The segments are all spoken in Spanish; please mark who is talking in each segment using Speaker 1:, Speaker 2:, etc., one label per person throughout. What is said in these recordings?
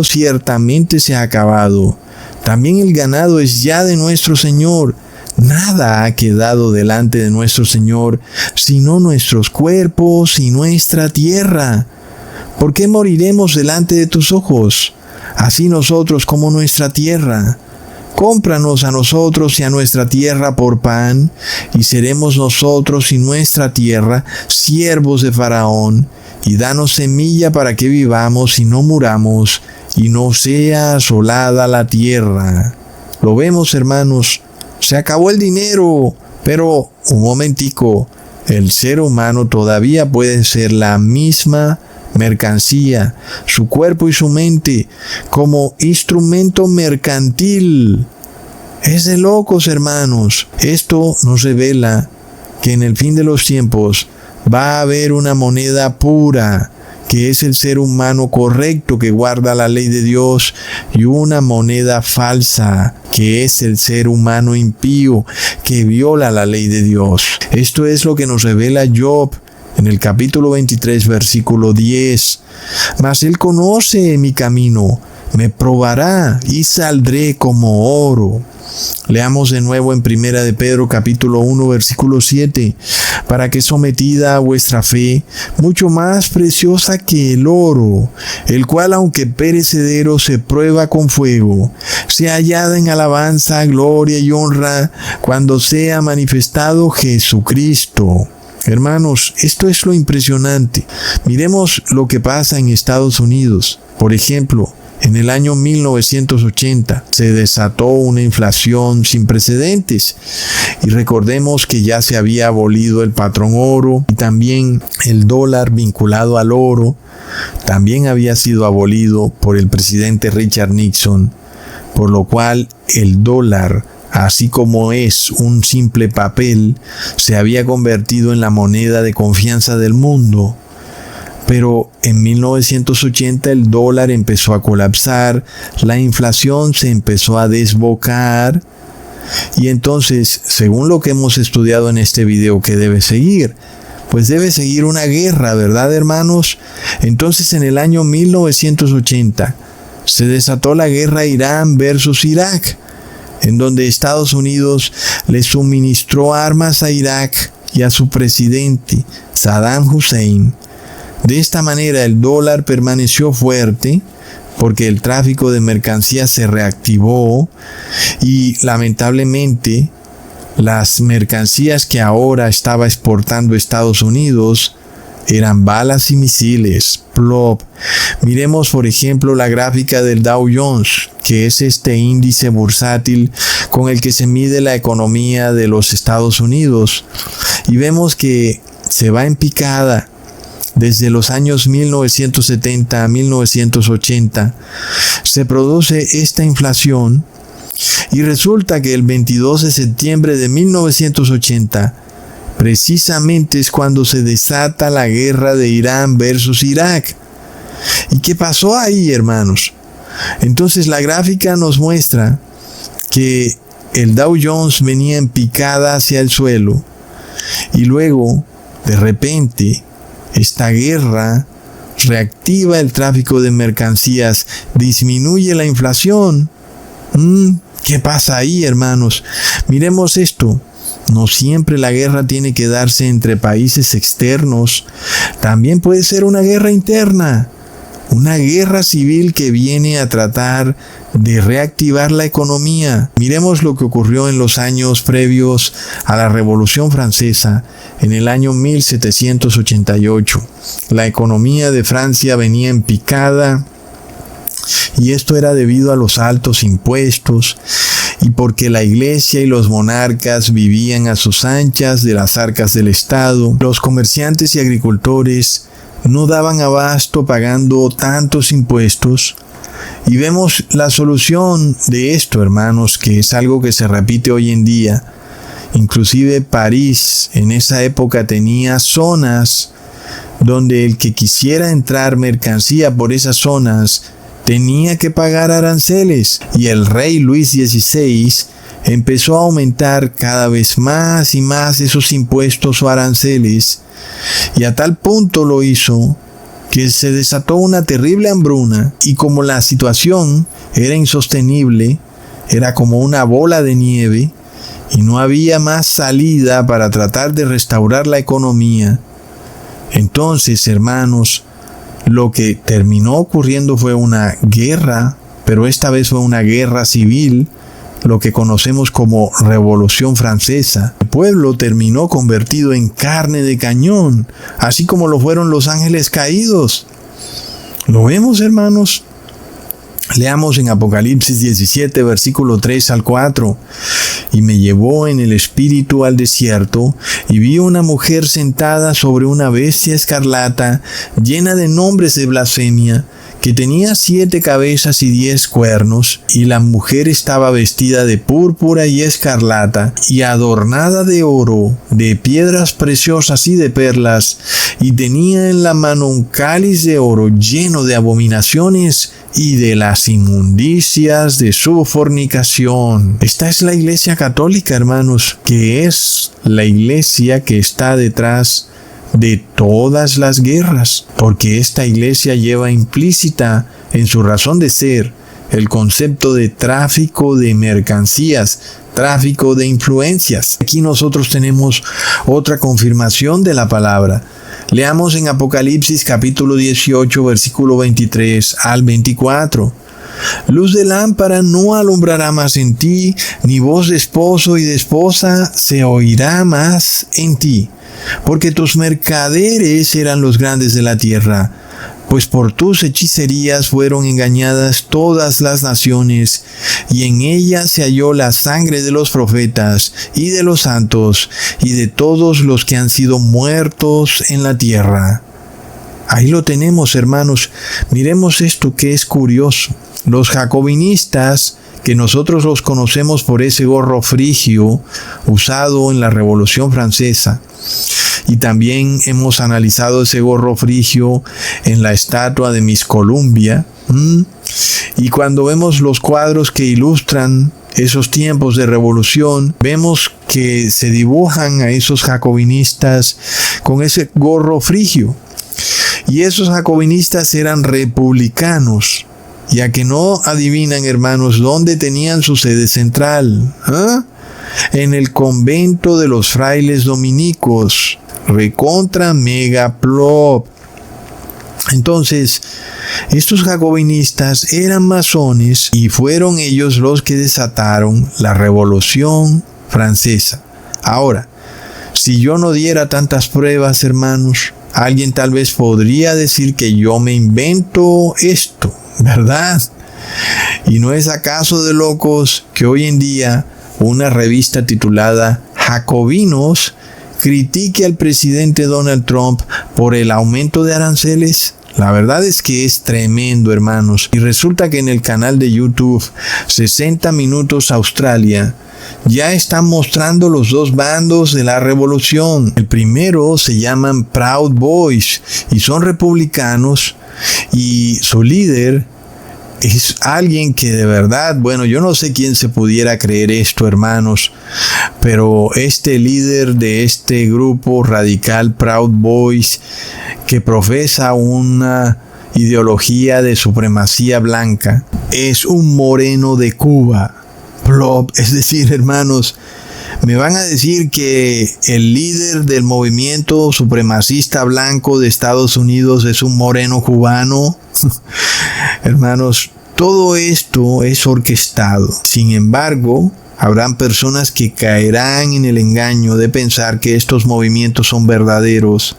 Speaker 1: ciertamente se ha acabado. También el ganado es ya de nuestro Señor. Nada ha quedado delante de nuestro Señor, sino nuestros cuerpos y nuestra tierra. ¿Por qué moriremos delante de tus ojos? Así nosotros como nuestra tierra. Cómpranos a nosotros y a nuestra tierra por pan, y seremos nosotros y nuestra tierra siervos de Faraón, y danos semilla para que vivamos y no muramos, y no sea asolada la tierra. Lo vemos, hermanos, se acabó el dinero, pero un momentico, el ser humano todavía puede ser la misma mercancía, su cuerpo y su mente, como instrumento mercantil. Es de locos, hermanos. Esto nos revela que en el fin de los tiempos va a haber una moneda pura, que es el ser humano correcto que guarda la ley de Dios, y una moneda falsa, que es el ser humano impío que viola la ley de Dios. Esto es lo que nos revela Job en el capítulo 23, versículo 10. Mas él conoce mi camino, me probará y saldré como oro. Leamos de nuevo en Primera de Pedro capítulo 1 versículo 7, para que sometida a vuestra fe, mucho más preciosa que el oro, el cual aunque perecedero se prueba con fuego, sea hallada en alabanza, gloria y honra cuando sea manifestado Jesucristo. Hermanos, esto es lo impresionante. Miremos lo que pasa en Estados Unidos. Por ejemplo, en el año 1980 se desató una inflación sin precedentes, y recordemos que ya se había abolido el patrón oro, y también el dólar vinculado al oro también había sido abolido por el presidente Richard Nixon, por lo cual el dólar, así como es un simple papel, se había convertido en la moneda de confianza del mundo. Pero en 1980 el dólar empezó a colapsar, la inflación se empezó a desbocar, y entonces, según lo que hemos estudiado en este video, ¿qué debe seguir? Pues debe seguir una guerra, ¿verdad, hermanos? Entonces, en el año 1980 se desató la guerra Irán versus Irak, en donde Estados Unidos le suministró armas a Irak y a su presidente, Saddam Hussein. De esta manera el dólar permaneció fuerte, porque el tráfico de mercancías se reactivó, y lamentablemente las mercancías que ahora estaba exportando Estados Unidos eran balas y misiles. Plop. Miremos por ejemplo la gráfica del Dow Jones, que es este índice bursátil con el que se mide la economía de los Estados Unidos, y vemos que se va en picada. Desde los años 1970 a 1980 se produce esta inflación, y resulta que el 22 de septiembre de 1980 precisamente es cuando se desata la guerra de Irán versus Irak. ¿Y qué pasó ahí, hermanos? Entonces la gráfica nos muestra que el Dow Jones venía en picada hacia el suelo, y luego, de repente, esta guerra reactiva el tráfico de mercancías, disminuye la inflación. ¿Qué pasa ahí, hermanos? Miremos esto. No siempre la guerra tiene que darse entre países externos. También puede ser una guerra interna, una guerra civil que viene a tratar de reactivar la economía. Miremos lo que ocurrió en los años previos a la Revolución Francesa, en el año 1788. La economía de Francia venía en picada, y esto era debido a los altos impuestos, y porque la iglesia y los monarcas vivían a sus anchas de las arcas del Estado. Los comerciantes y agricultores no daban abasto pagando tantos impuestos. Y vemos la solución de esto, hermanos, que es algo que se repite hoy en día. Inclusive París en esa época tenía zonas donde el que quisiera entrar mercancía por esas zonas tenía que pagar aranceles, y el rey Luis XVI empezó a aumentar cada vez más y más esos impuestos o aranceles, y a tal punto lo hizo que se desató una terrible hambruna y como la situación era insostenible, era como una bola de nieve y no había más salida para tratar de restaurar la economía. Entonces, hermanos, lo que terminó ocurriendo fue una guerra, pero esta vez fue una guerra civil, lo que conocemos como Revolución Francesa. El pueblo terminó convertido en carne de cañón, así como lo fueron los ángeles caídos. ¿Lo vemos, hermanos? Leamos en Apocalipsis 17, versículo 3 al 4. Y me llevó en el espíritu al desierto, y vi una mujer sentada sobre una bestia escarlata, llena de nombres de blasfemia, que tenía 7 cabezas y 10 cuernos, y la mujer estaba vestida de púrpura y escarlata, y adornada de oro, de piedras preciosas y de perlas, y tenía en la mano un cáliz de oro lleno de abominaciones y de las inmundicias de su fornicación. Esta es la Iglesia Católica, hermanos, que es la iglesia que está detrás de todas las guerras, porque esta iglesia lleva implícita en su razón de ser el concepto de tráfico de mercancías, tráfico de influencias. Aquí nosotros tenemos otra confirmación de la palabra. Leamos en Apocalipsis capítulo 18, versículo 23 al 24. Luz de lámpara no alumbrará más en ti, ni voz de esposo y de esposa se oirá más en ti, porque tus mercaderes eran los grandes de la tierra, pues por tus hechicerías fueron engañadas todas las naciones, y en ellas se halló la sangre de los profetas y de los santos y de todos los que han sido muertos en la tierra. Ahí lo tenemos, hermanos. Miremos esto que es curioso. Los jacobinistas, que nosotros los conocemos por ese gorro frigio usado en la Revolución Francesa, y también hemos analizado ese gorro frigio en la estatua de Miss Columbia. Y cuando vemos los cuadros que ilustran esos tiempos de revolución, vemos que se dibujan a esos jacobinistas con ese gorro frigio. Y esos jacobinistas eran republicanos, ya que no adivinan, hermanos, dónde tenían su sede central. En el convento de los frailes dominicos, recontra mega plop. Entonces, estos jacobinistas eran masones y fueron ellos los que desataron la Revolución Francesa. Ahora, si yo no diera tantas pruebas, hermanos, alguien tal vez podría decir que yo me invento esto, ¿verdad? ¿Y no es acaso de locos que hoy en día una revista titulada Jacobinos critique al presidente Donald Trump por el aumento de aranceles? La verdad es que es tremendo, hermanos. Y resulta que en el canal de YouTube 60 Minutos Australia ya están mostrando los dos bandos de la revolución. El primero se llaman Proud Boys y son republicanos, y su líder es alguien que de verdad, bueno, yo no sé quién se pudiera creer esto, hermanos, pero este líder de este grupo radical Proud Boys, que profesa una ideología de supremacía blanca, es un moreno de Cuba. Plop. Es decir, hermanos, me van a decir que el líder del movimiento supremacista blanco de Estados Unidos es un moreno cubano. Hermanos, todo esto es orquestado. Sin embargo, habrán personas que caerán en el engaño de pensar que estos movimientos son verdaderos.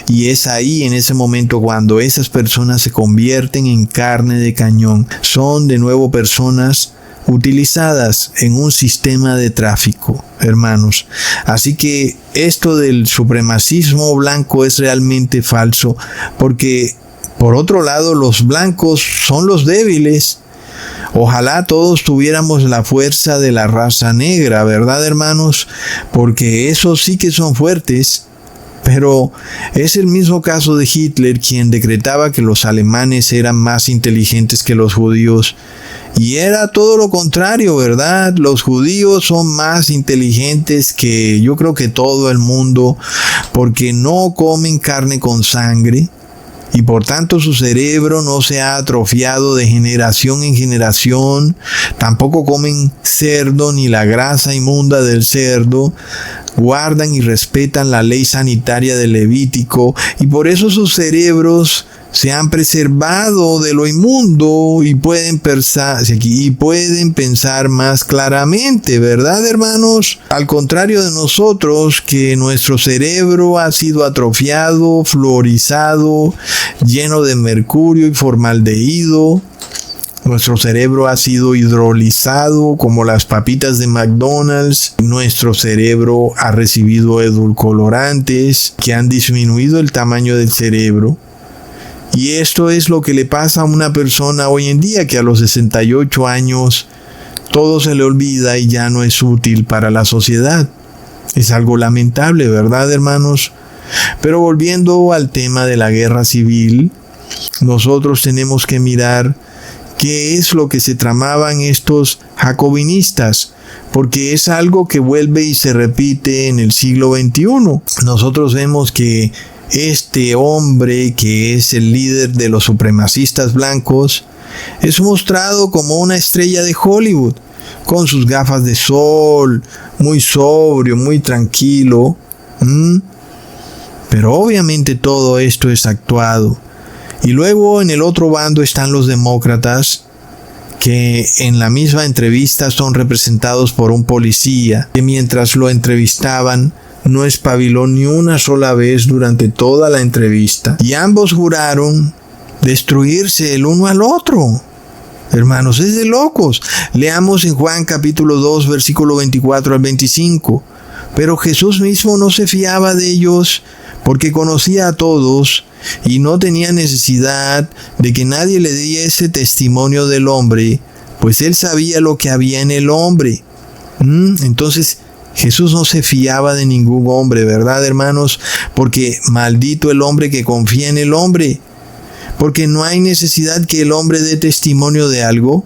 Speaker 1: Y es ahí, en ese momento, cuando esas personas se convierten en carne de cañón. Son de nuevo personas utilizadas en un sistema de tráfico, hermanos. Así que esto del supremacismo blanco es realmente falso, porque por otro lado los blancos son los débiles. Ojalá todos tuviéramos la fuerza de la raza negra, ¿verdad, hermanos? Porque esos sí que son fuertes. Pero es el mismo caso de Hitler, quien decretaba que los alemanes eran más inteligentes que los judíos. Y era todo lo contrario, ¿verdad? Los judíos son más inteligentes que yo creo que todo el mundo, porque no comen carne con sangre. y por tanto su cerebro no se ha atrofiado de generación en generación. Tampoco comen cerdo ni la grasa inmunda del cerdo. Guardan y respetan la ley sanitaria del Levítico y por eso sus cerebros se han preservado de lo inmundo y pueden pensar más claramente, ¿verdad, hermanos? Al contrario de nosotros, que nuestro cerebro ha sido atrofiado, fluorizado, lleno de mercurio y formaldehído. Nuestro cerebro ha sido hidrolizado como las papitas de McDonald's. Nuestro cerebro ha recibido edulcorantes que han disminuido el tamaño del cerebro. Y esto es lo que le pasa a una persona hoy en día, que a los 68 años todo se le olvida y ya no es útil para la sociedad. Es algo lamentable, ¿verdad, hermanos? Pero volviendo al tema de la guerra civil, nosotros tenemos que mirar qué es lo que se tramaban estos jacobinistas, porque es algo que vuelve y se repite en el siglo XXI. Nosotros vemos que este hombre, que es el líder de los supremacistas blancos, es mostrado como una estrella de Hollywood, con sus gafas de sol, muy sobrio, muy tranquilo. Pero obviamente todo esto es actuado. Y luego en el otro bando están los demócratas, que en la misma entrevista son representados por un policía, que mientras lo entrevistaban no espabiló ni una sola vez durante toda la entrevista. Y ambos juraron destruirse el uno al otro. Hermanos, es de locos. Leamos en Juan capítulo 2, versículo 24 al 25. Pero Jesús mismo no se fiaba de ellos, porque conocía a todos y no tenía necesidad de que nadie le diese testimonio del hombre, pues él sabía lo que había en el hombre. Entonces Jesús no se fiaba de ningún hombre, ¿verdad, hermanos? Porque maldito el hombre que confía en el hombre. Porque no hay necesidad que el hombre dé testimonio de algo,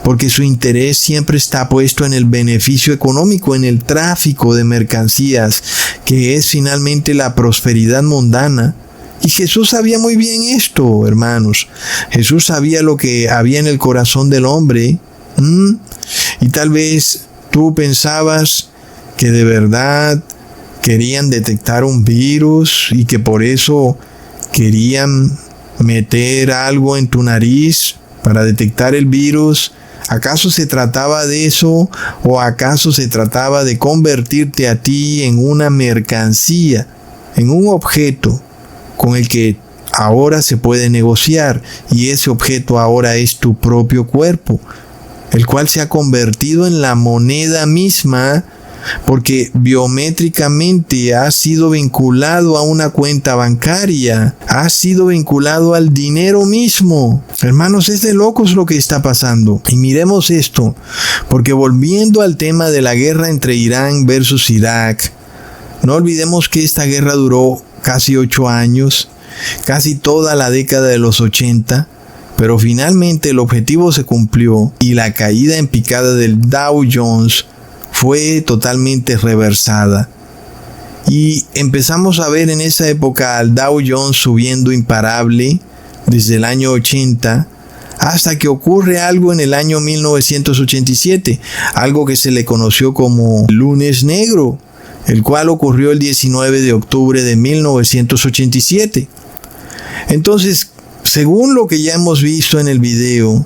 Speaker 1: porque su interés siempre está puesto en el beneficio económico, en el tráfico de mercancías, que es finalmente la prosperidad mundana. Y Jesús sabía muy bien esto, hermanos. Jesús sabía lo que había en el corazón del hombre. Y tal vez tú pensabas que de verdad querían detectar un virus y que por eso querían meter algo en tu nariz para detectar el virus. ¿Acaso se trataba de eso? ¿O acaso se trataba de convertirte a ti en una mercancía, en un objeto con el que ahora se puede negociar? Y ese objeto ahora es tu propio cuerpo, el cual se ha convertido en la moneda misma, porque biométricamente ha sido vinculado a una cuenta bancaria, ha sido vinculado al dinero mismo. Hermanos, es de locos lo que está pasando. Y miremos esto, porque volviendo al tema de la guerra entre Irán versus Irak, no olvidemos que esta guerra duró casi 8 años, casi toda la década de los 80, pero finalmente el objetivo se cumplió y la caída en picada del Dow Jones fue totalmente reversada. Y empezamos a ver en esa época al Dow Jones subiendo imparable desde el año 80 hasta que ocurre algo en el año 1987, algo que se le conoció como Lunes Negro, el cual ocurrió el 19 de octubre de 1987. Entonces, según lo que ya hemos visto en el video,